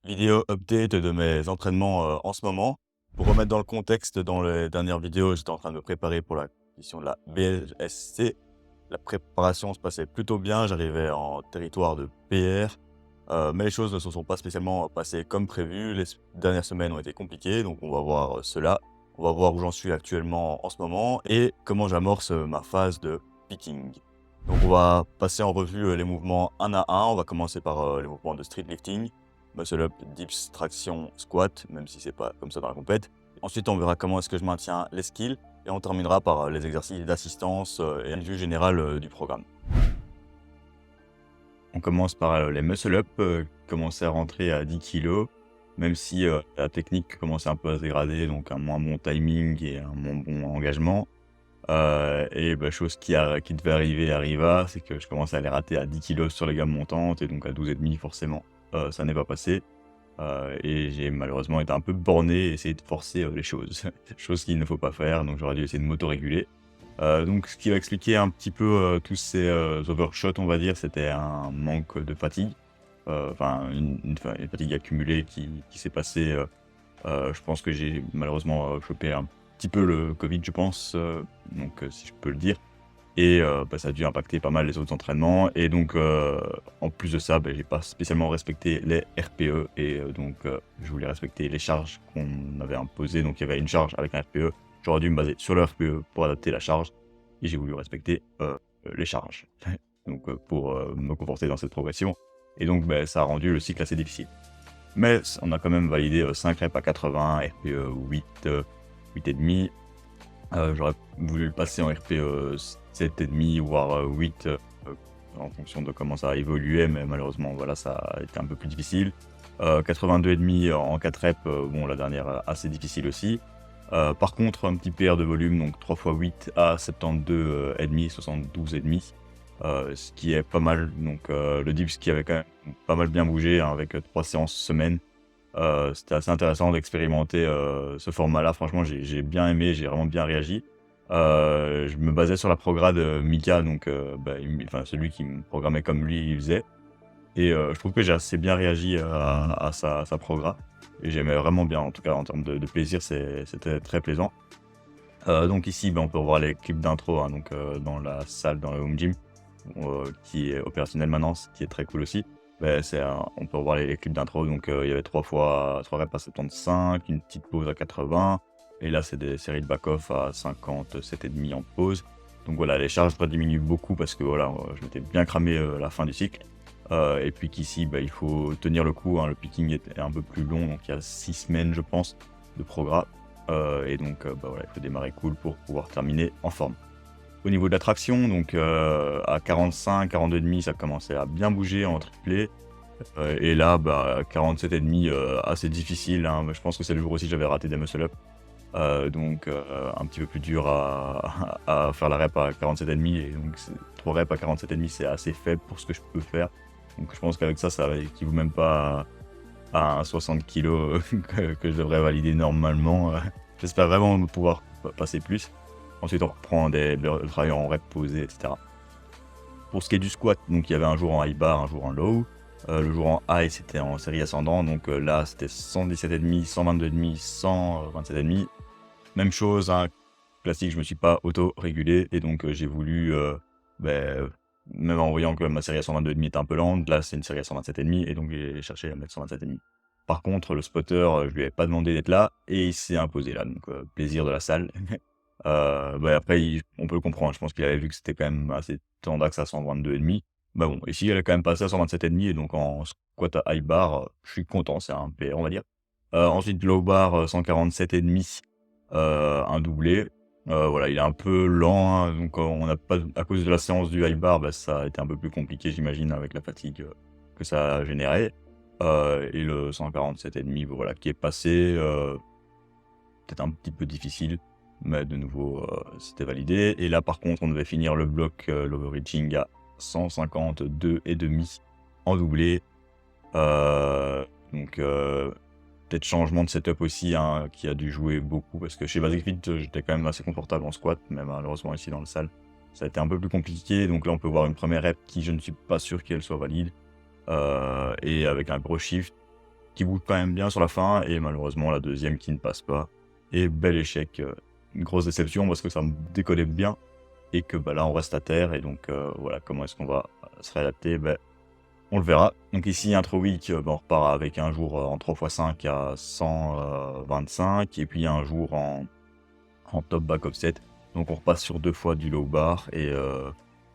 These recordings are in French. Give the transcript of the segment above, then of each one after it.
Vidéo update de mes entraînements, en ce moment. Pour remettre dans le contexte, dans les dernières vidéos, j'étais en train de me préparer pour la compétition de la BLSC. La préparation se passait plutôt bien, j'arrivais en territoire de PR, mais les choses ne se sont pas spécialement passées comme prévu. Les dernières semaines ont été compliquées, donc on va voir cela. On va voir où j'en suis actuellement en ce moment et comment j'amorce ma phase de picking. Donc on va passer en revue les mouvements un à un. On va commencer par les mouvements de street lifting, muscle up, dips, traction, squat, même si c'est pas comme ça dans la compète. Ensuite, on verra comment est-ce que je maintiens les skills et on terminera par les exercices d'assistance et une vue générale du programme. On commence par les muscle up, commencer à rentrer à 10 kilos, même si la technique commençait un peu à se dégrader, donc un moins bon timing et un moins bon engagement. Et bah, chose qui devait arriver arriva, c'est que je commençais à les rater à 10 kilos sur les gammes montantes et donc à 12,5 forcément, ça n'est pas passé. Et j'ai malheureusement été un peu borné et essayé de forcer, les choses. Chose qu'il ne faut pas faire, donc j'aurais dû essayer de m'autoréguler. Donc ce qui va expliquer un petit peu, tous ces, overshots on va dire, c'était un manque de fatigue. Enfin une fatigue accumulée qui s'est passée, je pense que j'ai malheureusement, chopé un petit peu le covid je pense, donc si je peux le dire. Et bah, ça a dû impacter pas mal les autres entraînements et donc en plus de ça, bah, j'ai pas spécialement respecté les RPE et donc je voulais respecter les charges qu'on avait imposées. Donc il y avait une charge avec un RPE, j'aurais dû me baser sur le RPE pour adapter la charge et j'ai voulu respecter, les charges. Donc pour, me conforter dans cette progression et donc bah, ça a rendu le cycle assez difficile. Mais on a quand même validé, 5 reps à 80, RPE 8, 8,5. J'aurais voulu le passer en RPE 7,5 voire 8, en fonction de comment ça a évolué, mais malheureusement, voilà, ça a été un peu plus difficile. 82,5 en 4 reps, bon, la dernière, assez difficile aussi. Par contre, un petit PR de volume, donc 3 fois 8 à 72, et demi, 72,5, ce qui est pas mal. Donc, le dips qui avait quand même pas mal bien bougé, hein, avec 3 séances semaine. C'était assez intéressant d'expérimenter, ce format-là. Franchement, j'ai bien aimé, j'ai vraiment bien réagi. Je me basais sur la progra de Mika, donc bah, enfin, celui qui me programmait comme lui, il faisait et je trouve que j'ai assez bien réagi à sa progra et j'aimais vraiment bien, en tout cas en termes de plaisir, c'était très plaisant. Donc ici, bah, on peut revoir les clips d'intro, hein, donc dans la salle, dans le home gym, qui est opérationnel maintenant, ce qui est très cool aussi. Beh, on peut revoir les clips d'intro, donc il y avait 3 reps à 75, une petite pause à 80 et là, c'est des séries de back-off à 57,5 en pause. Donc voilà, les charges diminuent beaucoup parce que voilà, je m'étais bien cramé, à la fin du cycle. Et puis qu'ici, bah, il faut tenir le coup, hein, le picking est un peu plus long, donc il y a 6 semaines, je pense, de progrès. Et donc bah, voilà, il faut démarrer cool pour pouvoir terminer en forme. Au niveau de la traction, donc à 45, 42,5, ça commençait à bien bouger en triplé. Et là, bah, 47,5, assez difficile, hein. Je pense que c'est le jour aussi j'avais raté des muscle up. Donc un petit peu plus dur à faire la rep à 47,5 et donc 3 reps à 47,5, c'est assez faible pour ce que je peux faire. Donc je pense qu'avec ça, ça équivaut même pas à un 60 kilos que je devrais valider normalement. J'espère vraiment pouvoir passer plus. Ensuite, on reprend le travail en rep posé, et cetera. Pour ce qui est du squat, donc il y avait un jour en high bar, un jour en low. Le jour en high, c'était en série ascendant, donc là, c'était 117,5, 122,5, 127,5. Même chose, hein, classique, je me suis pas auto-régulé et donc j'ai voulu, beh, même en voyant que ma série à 122,5 était un peu lente, là, c'est une série à 127,5 et donc j'ai cherché à mettre 127,5. Par contre, le spotter, je lui avais pas demandé d'être là et il s'est imposé là, donc plaisir de la salle. Bah, après on peut le comprendre, je pense qu'il avait vu que c'était quand même assez tendax à 122,5. Bah, bon, ici, elle est quand même passée à 127,5 et donc en squat à high bar, je suis content, c'est un PR, on va dire. Ensuite low bar, 147,5, un doublé. Voilà, il est un peu lent, hein, donc on n'a pas à cause de la séance du high bar, bah, ça a été un peu plus compliqué j'imagine avec la fatigue, que ça a généré. Et le 147,5, voilà, qui est passé, peut-être un petit peu difficile, mais de nouveau, c'était validé. Et là, par contre, on devait finir le bloc, l'overreaching à 152,5 en doublé. Donc, peut-être changement de setup aussi, hein, qui a dû jouer beaucoup parce que chez Basic Fit, j'étais quand même assez confortable en squat, mais malheureusement ici dans la salle, ça a été un peu plus compliqué. Donc là, on peut voir une première rep qui je ne suis pas sûr qu'elle soit valide, et avec un gros shift. qui bouge quand même bien sur la fin, et malheureusement la deuxième qui ne passe pas. Et bel échec, une grosse déception parce que ça me décollait bien, et que bah, là on reste à terre, et donc voilà, comment est-ce qu'on va se réadapter, on le verra. Donc ici, intro week, on repart avec un jour en 3x5 à 125, et puis un jour en top back offset. Donc on repasse sur 2 fois du low bar, et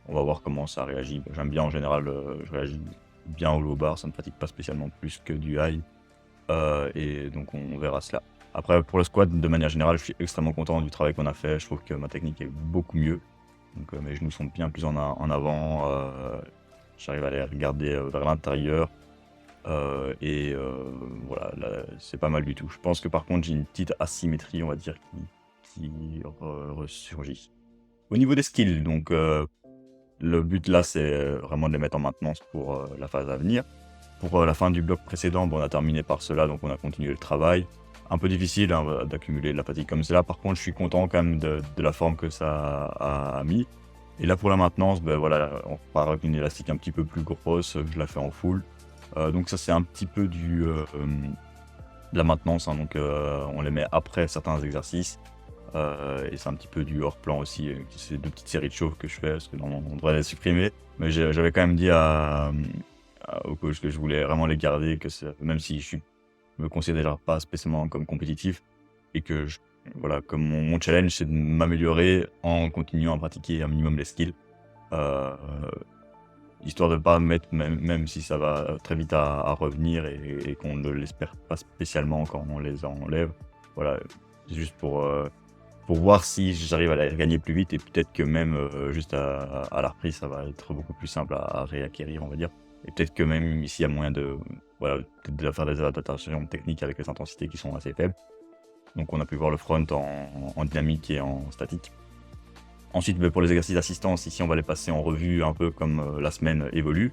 on va voir comment ça réagit. J'aime bien en général, je réagis bien au low bar, ça ne me fatigue pas spécialement plus que du high. Et donc on verra cela. Après, pour le squat, de manière générale, je suis extrêmement content du travail qu'on a fait. Je trouve que ma technique est beaucoup mieux. Donc mes genoux sont bien plus en avant. J'arrive à les regarder vers l'intérieur. Et voilà, là, c'est pas mal du tout. Je pense que par contre, j'ai une petite asymétrie, on va dire, qui ressurgit. Au niveau des skills, donc le but là, c'est vraiment de les mettre en maintenance pour la phase à venir. Pour la fin du bloc précédent, on a terminé par cela, donc on a continué le travail. Un peu difficile hein, d'accumuler de la fatigue comme cela. Par contre, je suis content quand même de la forme que ça a mis. Et là, pour la maintenance, voilà, on repart avec une élastique un petit peu plus grosse. Je la fais en full. Donc ça, c'est un petit peu de la maintenance. Hein, donc on les met après certains exercices. Et c'est un petit peu du hors-plan aussi. C'est 2 petites séries de chauves que je fais, parce que normalement, on devrait les supprimer. Mais j'avais quand même dit au coach que je voulais vraiment les garder, que même si je me considère pas spécialement comme compétitif, et que voilà, comme mon challenge c'est de m'améliorer en continuant à pratiquer un minimum les skills, histoire de pas mettre, même si ça va très vite à revenir, et qu'on ne l'espère pas spécialement quand on les enlève. Voilà, c'est juste pour voir si j'arrive à les gagner plus vite, et peut-être que même juste à la reprise, ça va être beaucoup plus simple à réacquérir, on va dire. Et peut-être que même ici, il y a moyen de, voilà, de faire des adaptations techniques avec les intensités qui sont assez faibles. Donc on a pu voir le front en dynamique et en statique. Ensuite, pour les exercices d'assistance, ici on va les passer en revue un peu comme la semaine évolue.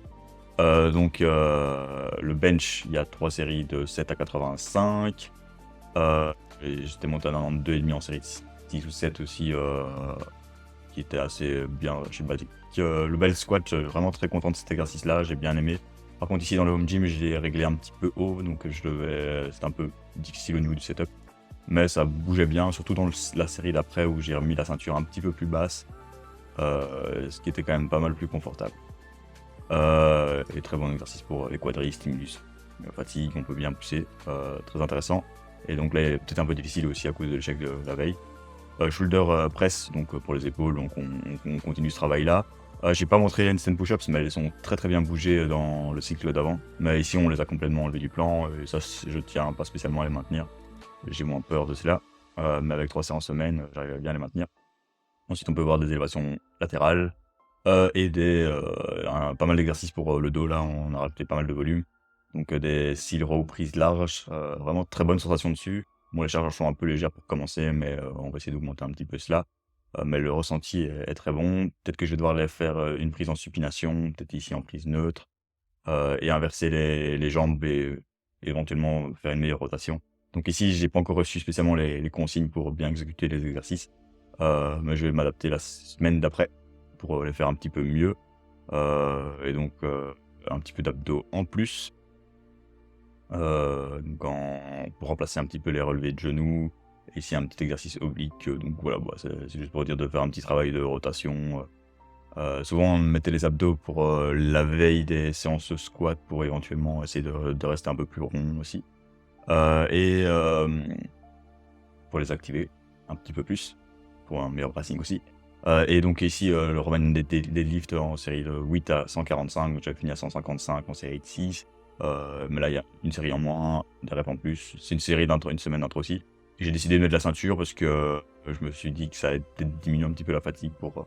Donc le bench, il y a 3 séries de 7 à 85. Et j'étais monté à 92,5 en série 6 ou 7 aussi, qui était assez bien chez Basic. Le bel squat, vraiment très content de cet exercice-là, j'ai bien aimé. Par contre, ici dans le home gym, je l'ai réglé un petit peu haut, donc c'était un peu difficile au niveau du setup. Mais ça bougeait bien, surtout dans la série d'après où j'ai remis la ceinture un petit peu plus basse, ce qui était quand même pas mal plus confortable. Et très bon exercice pour les quadris, stimulus, fatigue, on peut bien pousser, très intéressant. Et donc là, il est peut-être un peu difficile aussi à cause de l'échec de la veille. Shoulder press, donc pour les épaules, donc on continue ce travail-là. J'ai pas montré les handstand push-ups, mais elles sont très bien bougées dans le cycle d'avant. Mais ici, on les a complètement enlevées du plan, et ça, je tiens pas spécialement à les maintenir. J'ai moins peur de cela, mais avec 3 séances semaine, j'arrive à bien les maintenir. Ensuite, on peut voir des élévations latérales, et pas mal d'exercices pour le dos. Là, on a rajouté pas mal de volume. Donc des seal row prises larges, vraiment très bonne sensation dessus. Bon, les charges sont un peu légères pour commencer, mais on va essayer d'augmenter un petit peu cela. Mais le ressenti est très bon. Peut-être que je vais devoir les faire une prise en supination, peut-être ici en prise neutre, et inverser les jambes, et éventuellement faire une meilleure rotation. Donc ici, j'ai pas encore reçu spécialement les consignes pour bien exécuter les exercices, mais je vais m'adapter la semaine d'après pour les faire un petit peu mieux. Et donc un petit peu d'abdos en plus. Donc pour remplacer un petit peu les relevés de genoux. Ici un petit exercice oblique, donc voilà, c'est juste pour dire de faire un petit travail de rotation. Souvent on mettait les abdos pour la veille des séances de squat, pour éventuellement essayer de rester un peu plus rond aussi. Et pour les activer un petit peu plus, pour un meilleur bracing aussi. Et donc ici, le Roman deadlift en série de 8 à 145, donc j'avais fini à 155 en série de 6. Mais là, il y a une série en moins, des reps en plus. C'est une série une semaine d'intro aussi. Et j'ai décidé de mettre de la ceinture parce que je me suis dit que ça allait peut-être diminuer un petit peu la fatigue pour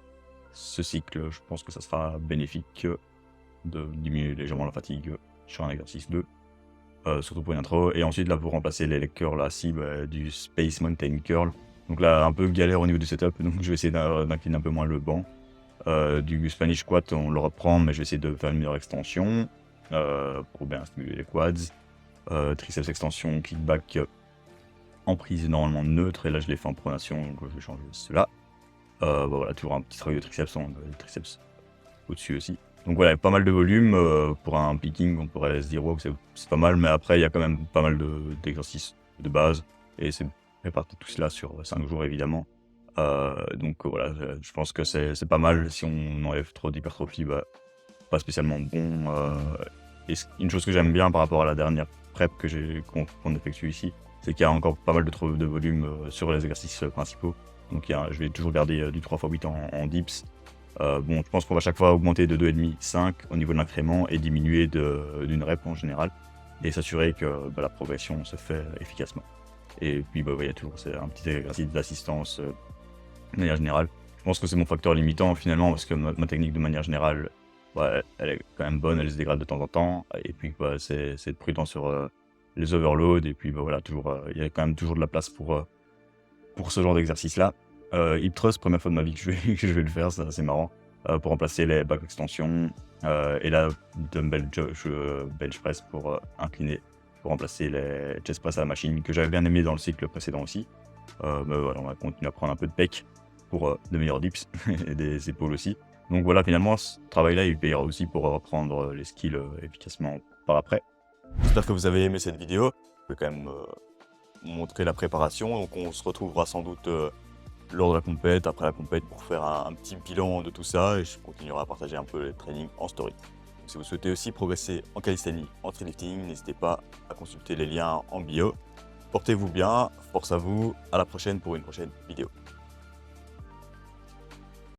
ce cycle. Je pense que ça sera bénéfique de diminuer légèrement la fatigue sur un exercice 2. Surtout pour une intro. Et ensuite, là, pour remplacer les leg curls, là, du Space Mountain Curl. Donc là, un peu galère au niveau du setup, donc je vais essayer d'incliner un peu moins le banc. Du Spanish squat, on le reprend, mais je vais essayer de faire une meilleure extension pour bien stimuler les quads. Triceps extension, kickback en prise normalement neutre, et là je l'ai fait en pronation, donc je vais changer cela. Voilà, toujours un petit travail de triceps, triceps au-dessus aussi. Donc voilà, pas mal de volume, pour un picking, on pourrait se dire: «Wow, c'est pas mal», mais après il y a quand même pas mal d'exercices de base et c'est réparti tout cela sur 5 jours évidemment. Donc voilà, je pense que c'est pas mal si on enlève trop d'hypertrophie, bah, pas spécialement bon, et une chose que j'aime bien par rapport à la dernière prep qu'on effectue ici, c'est qu'il y a encore pas mal de volume, sur les exercices, principaux. Donc je vais toujours garder, du 3x8 en dips. Bon, je pense qu'on va chaque fois augmenter de 2,5, 5 au niveau de l'incrément et diminuer d'une rep en général et s'assurer que, bah, la progression se fait efficacement. Et puis, bah, ouais, il y a toujours un petit exercice d'assistance, de manière générale. Je pense que c'est mon facteur limitant finalement parce que ma technique de manière générale, bah, elle est quand même bonne, elle se dégrade de temps en temps et puis, bah, c'est être prudent sur, les overloads et puis, bah, voilà, toujours, il y a quand même toujours de la place pour ce genre d'exercice-là. Hip thrust, première fois de ma vie que je vais que je vais le faire, c'est assez marrant, pour remplacer les back extensions, et là, dumbbell bench press pour, incliner, pour remplacer les chest press à la machine que j'avais bien aimé dans le cycle précédent aussi. Mais voilà, on va continuer à prendre un peu de pec pour, de meilleurs dips et des épaules aussi. Donc voilà, finalement, ce travail-là, il payera aussi pour reprendre, les skills, efficacement par après. J'espère que vous avez aimé cette vidéo. Je vais quand même, montrer la préparation, donc on se retrouvera sans doute, lors de la compète, après la compète pour faire un petit bilan de tout ça et je continuerai à partager un peu les trainings en story. Si vous souhaitez aussi progresser en calisthénie, en lifting, n'hésitez pas à consulter les liens en bio. Portez-vous bien, force à vous, à la prochaine pour une prochaine vidéo.